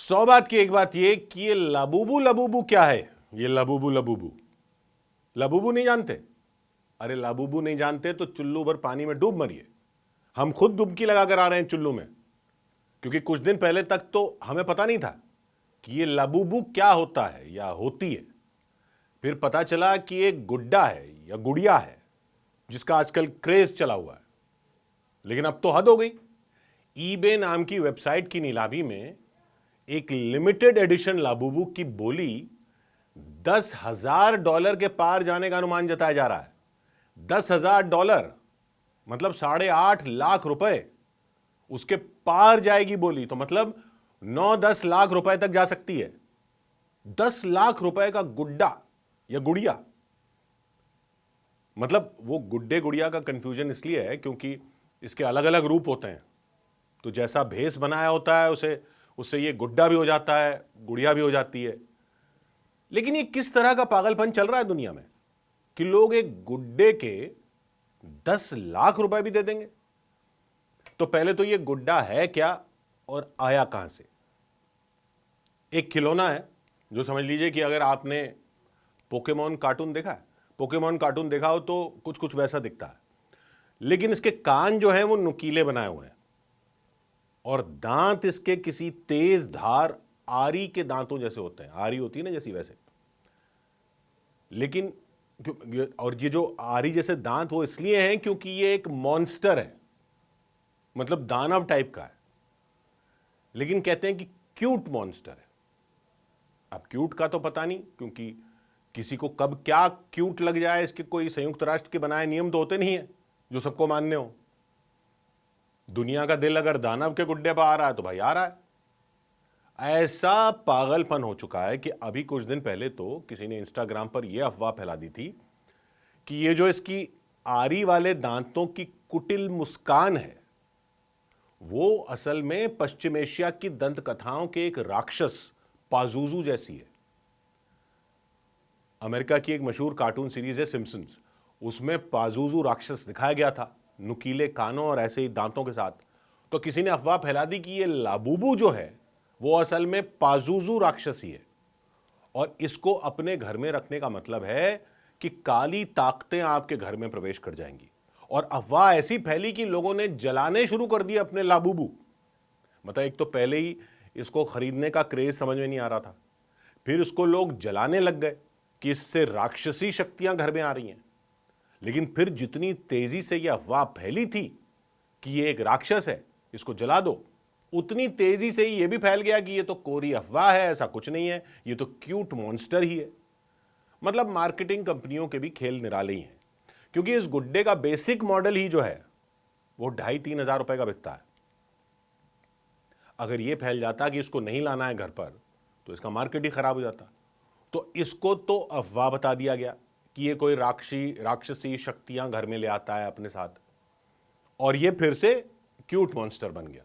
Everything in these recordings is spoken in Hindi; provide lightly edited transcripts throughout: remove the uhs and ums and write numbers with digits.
100 बात की एक बात ये कि ये लबूबू लबूबू क्या है। ये लबूबू लबूबू लबूबू नहीं जानते? अरे लबूबू नहीं जानते तो चुल्लू भर पानी में डूब मरिए। हम खुद डुबकी लगा कर आ रहे हैं चुल्लू में, क्योंकि कुछ दिन पहले तक तो हमें पता नहीं था कि ये लबूबू क्या होता है या होती है। फिर पता चला कि एक गुड्डा है या गुड़िया है जिसका आजकल क्रेज चला हुआ है। लेकिन अब तो हद हो गई। ईबे नाम की वेबसाइट की नीलामी में एक लिमिटेड एडिशन लाबूबू की बोली $10,000 के पार जाने का अनुमान जताया जा रहा है। $10,000 मतलब 8.5 लाख रुपए उसके पार जाएगी बोली, तो मतलब 9-10 लाख रुपए तक जा सकती है। 10 लाख रुपए का गुड्डा या गुड़िया। मतलब वो गुड्डे गुड़िया का कंफ्यूजन इसलिए है क्योंकि इसके अलग अलग रूप होते हैं। तो जैसा भेस बनाया होता है उससे ये गुड्डा भी हो जाता है, गुड़िया भी हो जाती है। लेकिन ये किस तरह का पागलपन चल रहा है दुनिया में कि लोग एक गुड्डे के 10 लाख रुपए भी दे देंगे। तो पहले तो ये गुड्डा है क्या और आया कहां से? एक खिलौना है जो समझ लीजिए कि अगर आपने पोकेमॉन कार्टून देखा है, पोकेमॉन कार्टून देखा हो तो कुछ कुछ वैसा दिखता है। लेकिन इसके कान जो हैं वो नुकीले बनाए हुए हैं और दांत इसके किसी तेज धार आरी के दांतों जैसे होते हैं। आरी होती है ना जैसी, वैसे। लेकिन और ये जो आरी जैसे दांत वो इसलिए हैं क्योंकि ये एक मॉन्स्टर है, मतलब दानव टाइप का है। लेकिन कहते हैं कि क्यूट मॉन्स्टर है। अब क्यूट का तो पता नहीं, क्योंकि किसी को कब क्या क्यूट लग जाए इसके कोई संयुक्त राष्ट्र के बनाए नियम तो होते नहीं है जो सबको मानने हो। दुनिया का दिल अगर दानव के गुड्डे पर आ रहा है तो भाई आ रहा है। ऐसा पागलपन हो चुका है कि अभी कुछ दिन पहले तो किसी ने इंस्टाग्राम पर यह अफवाह फैला दी थी कि ये जो इसकी आरी वाले दांतों की कुटिल मुस्कान है वो असल में पश्चिम एशिया की दंत कथाओं के एक राक्षस पाजुजू जैसी है। अमेरिका की एक मशहूर कार्टून सीरीज है सिम्पसन्स, उसमें पाजुजू राक्षस दिखाया गया था, नुकीले कानों और ऐसे ही दांतों के साथ। तो किसी ने अफवाह फैला दी कि ये लाबूबू जो है वो असल में पाजुजू राक्षस ही है और इसको अपने घर में रखने का मतलब है कि काली ताकतें आपके घर में प्रवेश कर जाएंगी। और अफवाह ऐसी फैली कि लोगों ने जलाने शुरू कर दिए अपने लाबूबू। मतलब एक तो पहले ही इसको खरीदने का क्रेज समझ में नहीं आ रहा था, फिर इसको लोग जलाने लग गए कि इससे राक्षसी शक्तियां घर में आ रही हैं। लेकिन फिर जितनी तेजी से यह अफवाह फैली थी कि ये एक राक्षस है, इसको जला दो, उतनी तेजी से ही यह भी फैल गया कि ये तो कोरी अफवाह है, ऐसा कुछ नहीं है, ये तो क्यूट मॉन्स्टर ही है। मतलब मार्केटिंग कंपनियों के भी खेल निराले ही हैं, क्योंकि इस गुड्डे का बेसिक मॉडल ही जो है वो 2,500-3 हजार रुपए का बिकता है। अगर ये फैल जाता कि इसको नहीं लाना है घर पर तो इसका मार्केट ही खराब हो जाता। तो इसको तो अफवाह बता दिया गया कि ये कोई राक्षसी शक्तियां घर में ले आता है अपने साथ, और ये फिर से क्यूट मॉन्स्टर बन गया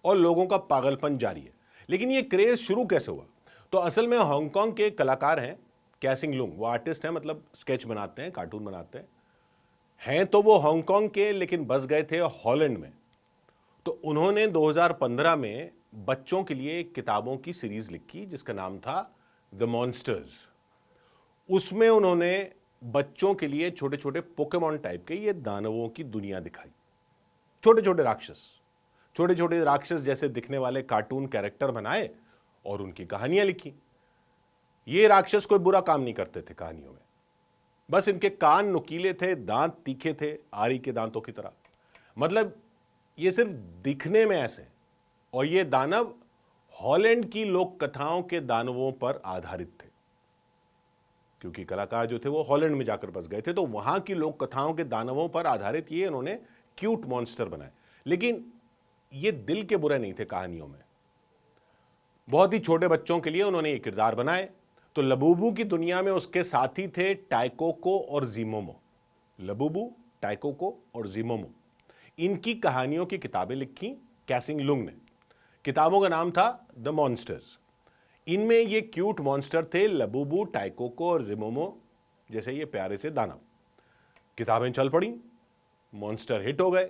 और लोगों का पागलपन जारी है। लेकिन ये क्रेज शुरू कैसे हुआ? तो असल में हांगकांग के कलाकार हैं कैसिंग लुंग, वो आर्टिस्ट हैं, मतलब स्केच बनाते हैं, कार्टून बनाते हैं तो वो हांगकांग के, लेकिन बस गए थे हॉलैंड में। तो उन्होंने 2015 में बच्चों के लिए एक किताबों की सीरीज लिखी जिसका नाम था द मॉन्स्टर्स। उसमें उन्होंने बच्चों के लिए छोटे छोटे पोकेमॉन टाइप के ये दानवों की दुनिया दिखाई। छोटे छोटे राक्षस जैसे दिखने वाले कार्टून कैरेक्टर बनाए और उनकी कहानियां लिखी। ये राक्षस कोई बुरा काम नहीं करते थे कहानियों में, बस इनके कान नुकीले थे, दांत तीखे थे, आरी के दांतों की तरह। मतलब ये सिर्फ दिखने में ऐसे, और ये दानव हॉलैंड की लोक कथाओं के दानवों पर आधारित थे, क्योंकि कलाकार जो थे वो हॉलैंड में जाकर बस गए थे, तो वहां की लोक कथाओं के दानवों पर आधारित ये उन्होंने क्यूट मॉन्स्टर बनाए। लेकिन ये दिल के बुरे नहीं थे कहानियों में, बहुत ही छोटे बच्चों के लिए उन्होंने ये किरदार बनाए। तो लबूबू की दुनिया में उसके साथी थे टाइकोको और जीमोमो। लबूबू, टाइकोको और जीमोमो, इनकी कहानियों की किताबें लिखी कैसिंग लुंग ने। किताबों का नाम था द मॉन्स्टर्स। इनमें ये क्यूट मॉन्स्टर थे लबूबू, टाइकोको और जिमोमो जैसे ये प्यारे से दानव। किताबें चल पड़ी, मॉन्स्टर हिट हो गए,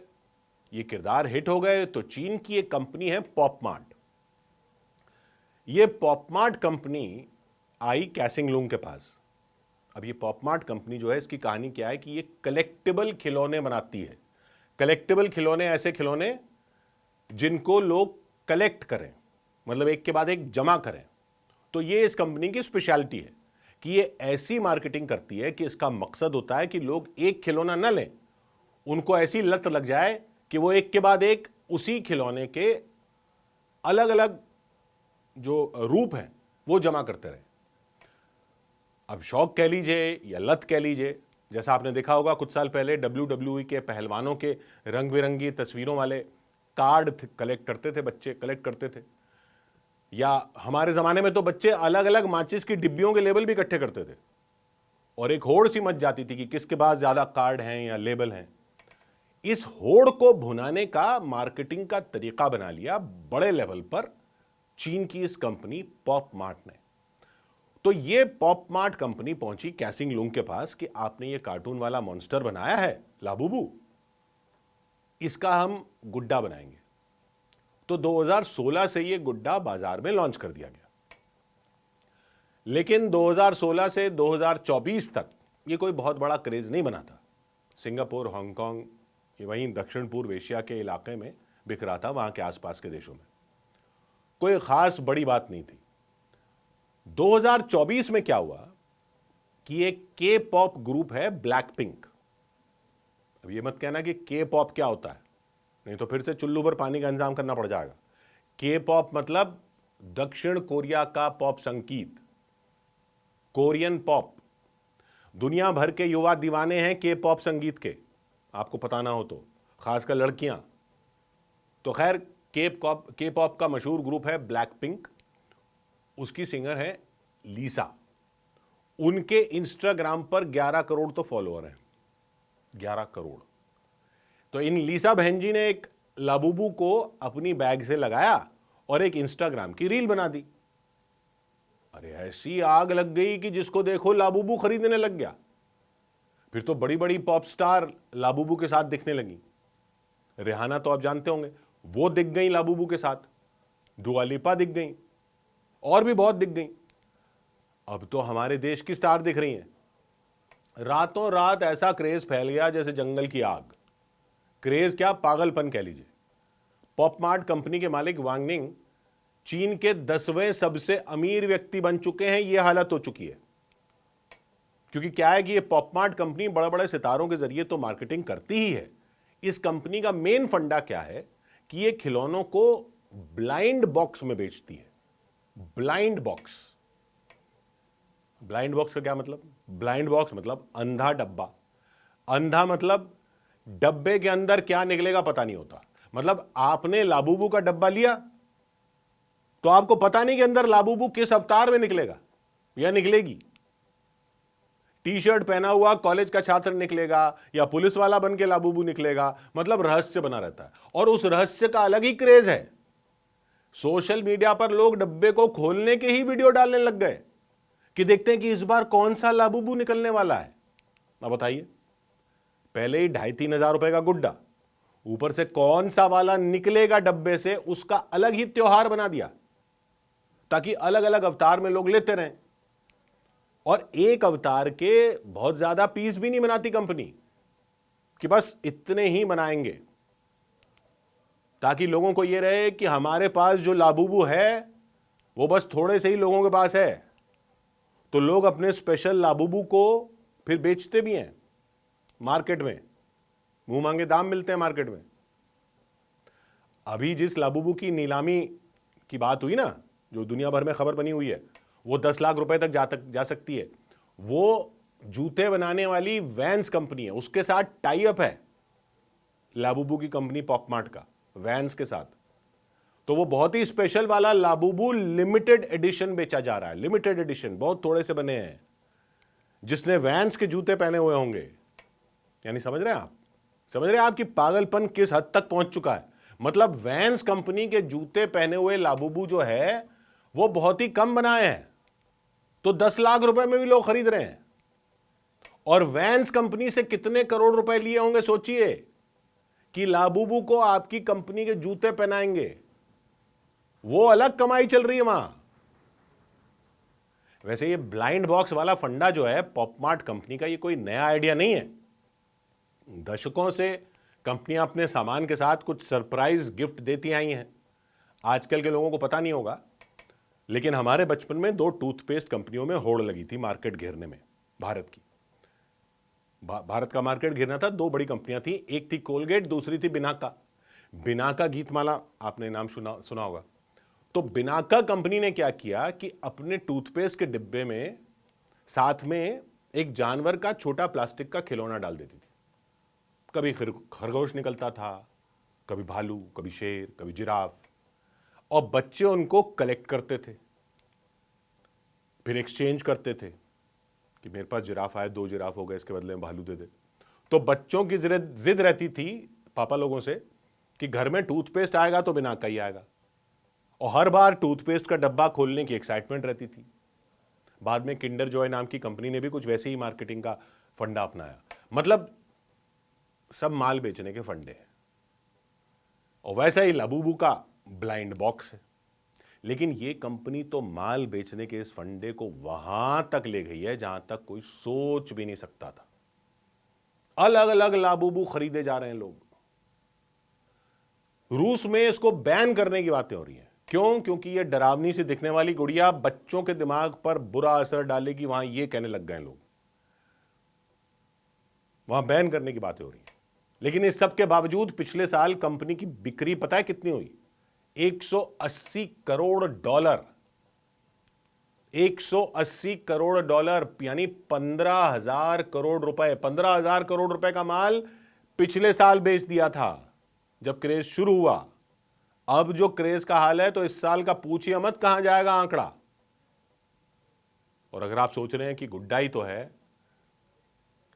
ये किरदार हिट हो गए। तो चीन की एक कंपनी है पॉपमार्ट, ये पॉपमार्ट कंपनी आई कैसिंग लूंग के पास। अब ये पॉपमार्ट कंपनी जो है, इसकी कहानी क्या है कि ये कलेक्टिबल खिलौने बनाती है। कलेक्टिबल खिलौने, ऐसे खिलौने जिनको लोग कलेक्ट करें, मतलब एक के बाद एक जमा करें। तो ये इस कंपनी की स्पेशलिटी है कि ये ऐसी मार्केटिंग करती है कि इसका मकसद होता है कि लोग एक खिलौना न लें, उनको ऐसी लत लग जाए कि वो एक के बाद एक उसी खिलौने के अलग अलग जो रूप हैं वो जमा करते रहे। अब शौक कह लीजिए या लत कह लीजिए, जैसा आपने देखा होगा कुछ साल पहले WWE के पहलवानों के रंग बिरंगी तस्वीरों वाले कार्ड कलेक्ट करते थे, बच्चे कलेक्ट करते थे। या हमारे ज़माने में तो बच्चे अलग अलग माचिस की डिब्बियों के लेबल भी इकट्ठे करते थे, और एक होड़ सी मच जाती थी कि किसके पास ज़्यादा कार्ड हैं या लेबल हैं। इस होड़ को भुनाने का मार्केटिंग का तरीका बना लिया बड़े लेवल पर चीन की इस कंपनी पॉपमार्ट ने। तो ये पॉपमार्ट कंपनी पहुंची कैसिंग लूंग के पास कि आपने ये कार्टून वाला मॉन्स्टर बनाया है लाबूबू, इसका हम गुड्डा बनाएंगे। तो 2016 से ये गुड्डा बाजार में लॉन्च कर दिया गया, लेकिन 2016 से 2024 तक ये कोई बहुत बड़ा क्रेज नहीं बना था। सिंगापुर, हांगकांग, ये वहीं दक्षिण पूर्व एशिया के इलाके में बिक रहा था, वहां के आसपास के देशों में कोई खास बड़ी बात नहीं थी। 2024 में क्या हुआ कि एक के पॉप ग्रुप है ब्लैक पिंक। अब ये मत कहना कि के पॉप क्या होता है, नहीं तो फिर से चुल्लू पर पानी का इंतजाम करना पड़ जाएगा। के पॉप मतलब दक्षिण कोरिया का पॉप संगीत, कोरियन पॉप। दुनिया भर के युवा दीवाने हैं के पॉप संगीत के, आपको पता ना हो तो, खासकर लड़कियां। तो खैर के पॉप का मशहूर ग्रुप है ब्लैक पिंक, उसकी सिंगर है लीसा। उनके इंस्टाग्राम पर 11 करोड़ तो फॉलोअर हैं, 11 करोड़। तो इन लीसा बहन जी ने एक लाबूबू को अपनी बैग से लगाया और एक इंस्टाग्राम की रील बना दी। अरे ऐसी आग लग गई कि जिसको देखो लाबूबू खरीदने लग गया। फिर तो बड़ी बड़ी पॉप स्टार लाबूबू के साथ दिखने लगी। रिहाना तो आप जानते होंगे, वो दिख गई लाबूबू के साथ, दुआ लिपा दिख गई, और भी बहुत दिख गई। अब तो हमारे देश की स्टार दिख रही हैं। रातों रात ऐसा क्रेज फैल गया जैसे जंगल की आग। क्रेज क्या, पागलपन कह लीजिए। पॉपमार्ट कंपनी के मालिक वांग निंग चीन के 10वें सबसे अमीर व्यक्ति बन चुके हैं। यह हालत हो चुकी है, क्योंकि क्या है कि ये पॉपमार्ट कंपनी बड़े बड़े सितारों के जरिए तो मार्केटिंग करती ही है। इस कंपनी का मेन फंडा क्या है कि ये खिलौनों को ब्लाइंड बॉक्स में बेचती है। ब्लाइंड बॉक्स, ब्लाइंड बॉक्स का क्या मतलब? ब्लाइंड बॉक्स मतलब अंधा डब्बा। अंधा मतलब डब्बे के अंदर क्या निकलेगा पता नहीं होता। मतलब आपने लाबूबू का डब्बा लिया तो आपको पता नहीं कि अंदर लाबूबू किस अवतार में निकलेगा या निकलेगी। टी शर्ट पहना हुआ कॉलेज का छात्र निकलेगा या पुलिस वाला बन के लाबूबू निकलेगा, मतलब रहस्य बना रहता है, और उस रहस्य का अलग ही क्रेज है। सोशल मीडिया पर लोग डब्बे को खोलने के ही वीडियो डालने लग गए कि देखते हैं कि इस बार कौन सा लाबूबू निकलने वाला है। अब बताइए, पहले ही 2,500-3 हजार रुपए का गुड्डा, ऊपर से कौन सा वाला निकलेगा डब्बे से, उसका अलग ही त्योहार बना दिया ताकि अलग अलग अवतार में लोग लेते रहें। और एक अवतार के बहुत ज्यादा पीस भी नहीं बनाती कंपनी कि बस इतने ही बनाएंगे, ताकि लोगों को यह रहे कि हमारे पास जो लाबूबू है वो बस थोड़े से ही लोगों के पास है। तो लोग अपने स्पेशल लाबूबू को फिर बेचते भी हैं मार्केट में, मुंह मांगे दाम मिलते हैं मार्केट में। अभी जिस लाबूबू की नीलामी की बात हुई ना, जो दुनिया भर में खबर बनी हुई है, वो 10 लाख रुपए तक जा सकती है। वो जूते बनाने वाली वैंस कंपनी है, उसके साथ टाई अप है लाबूबू की कंपनी पॉपमार्ट का, वैंस के साथ। तो वो बहुत ही स्पेशल वाला लाबूबू लिमिटेड एडिशन बेचा जा रहा है। लिमिटेड एडिशन, बहुत थोड़े से बने हैं, जिसने वैंस के जूते पहने हुए होंगे। यानी समझ रहे हैं आप, समझ रहे हैं आप कि पागलपन किस हद तक पहुंच चुका है। मतलब वैंस कंपनी के जूते पहने हुए लाबूबू जो है वो बहुत ही कम बनाए हैं, तो 10 लाख रुपए में भी लोग खरीद रहे हैं। और वैंस कंपनी से कितने करोड़ रुपए लिए होंगे सोचिए, कि लाबूबू को आपकी कंपनी के जूते पहनाएंगे। वो अलग कमाई चल रही है वहां। वैसे ये ब्लाइंड बॉक्स वाला फंडा जो है पॉपमार्ट कंपनी का, ये कोई नया आइडिया नहीं है। दशकों से कंपनियां अपने सामान के साथ कुछ सरप्राइज गिफ्ट देती आई हैं। आजकल के लोगों को पता नहीं होगा, लेकिन हमारे बचपन में 2 टूथपेस्ट कंपनियों में होड़ लगी थी मार्केट घेरने में। भारत की भारत का मार्केट घेरना था। 2 बड़ी कंपनियां थी, एक थी कोलगेट, दूसरी थी बिनाका। बिनाका गीतमाला आपने नाम सुना होगा। तो बिनाका कंपनी ने क्या किया कि अपने टूथपेस्ट के डिब्बे में साथ में एक जानवर का छोटा प्लास्टिक का खिलौना डाल देती थी। कभी खरगोश निकलता था, कभी भालू, कभी शेर, कभी जिराफ, और बच्चे उनको कलेक्ट करते थे, फिर एक्सचेंज करते थे कि मेरे पास जिराफ आए, 2 जिराफ हो गए, इसके बदले में भालू दे दे। तो बच्चों की जिद रहती थी पापा लोगों से कि घर में टूथपेस्ट आएगा तो बिनाका ही आएगा, और हर बार टूथपेस्ट का डब्बा खोलने की एक्साइटमेंट रहती थी। बाद में किंडर जॉय नाम की कंपनी ने भी कुछ वैसे ही मार्केटिंग का फंडा अपनाया। मतलब सब माल बेचने के फंडे हैं। और वैसा ही लाबूबू का ब्लाइंड बॉक्स है। लेकिन ये कंपनी तो माल बेचने के इस फंडे को वहां तक ले गई है जहां तक कोई सोच भी नहीं सकता था। अलग अलग लाबूबू खरीदे जा रहे हैं लोग। रूस में इसको बैन करने की बातें हो रही हैं। क्यों? क्योंकि ये डरावनी सी दिखने वाली गुड़िया बच्चों के दिमाग पर बुरा असर डालेगी, वहां ये कहने लग गए लोग। वहां बैन करने की बातें हो रही हैं। लेकिन इस सब के बावजूद पिछले साल कंपनी की बिक्री पता है कितनी हुई? 180 करोड़ डॉलर। 180 करोड़ डॉलर यानी 15,000 करोड़ रुपए। 15,000 करोड़ रुपए का माल पिछले साल बेच दिया था जब क्रेज शुरू हुआ। अब जो क्रेज का हाल है तो इस साल का पूछिए मत कहां जाएगा आंकड़ा। और अगर आप सोच रहे हैं कि गुड्डा ही तो है,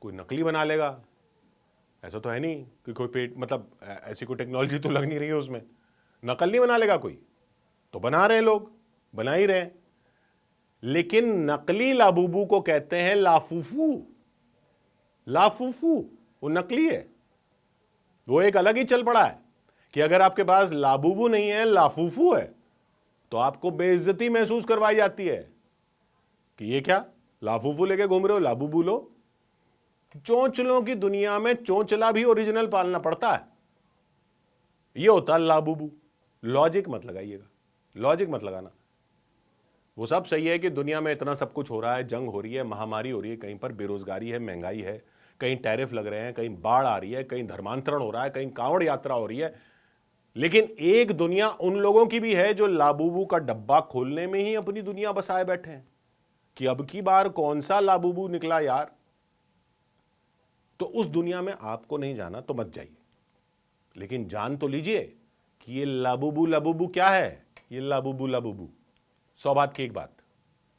कोई नकली बना लेगा, ऐसा तो है नहीं कि कोई पेट, मतलब ऐसी कोई टेक्नोलॉजी तो लग नहीं रही है उसमें, नकल नहीं बना लेगा कोई। तो बना रहे हैं लोग, बना ही रहे हैं। लेकिन नकली लाबूबू को कहते हैं लाफूफू। लाफूफू वो नकली है। वो एक अलग ही चल पड़ा है कि अगर आपके पास लाबूबू नहीं है, लाफूफू है, तो आपको बेइज्जती महसूस करवाई जाती है कि ये क्या लाफूफू लेके घूम रहे हो, लाबूबू लो। चोंचलों की दुनिया में चोंचला भी ओरिजिनल पालना पड़ता है। ये होता है लाबूबू। लॉजिक मत लगाइएगा, लॉजिक मत लगाना। वो सब सही है कि दुनिया में इतना सब कुछ हो रहा है, जंग हो रही है, महामारी हो रही है, कहीं पर बेरोजगारी है, महंगाई है, कहीं टैरिफ लग रहे हैं, कहीं बाढ़ आ रही है, कहीं धर्मांतरण हो रहा है, कहीं कांवड़ यात्रा हो रही है। लेकिन एक दुनिया उन लोगों की भी है जो लाबूबू का डब्बा खोलने में ही अपनी दुनिया बसाए बैठे हैं कि अब की बार कौन सा लाबूबू निकला यार। तो उस दुनिया में आपको नहीं जाना तो मत जाइए, लेकिन जान तो लीजिए कि ये लाबूबू लाबूबू क्या है। ये लाबूबू लाबूबू 100 बात की एक बात।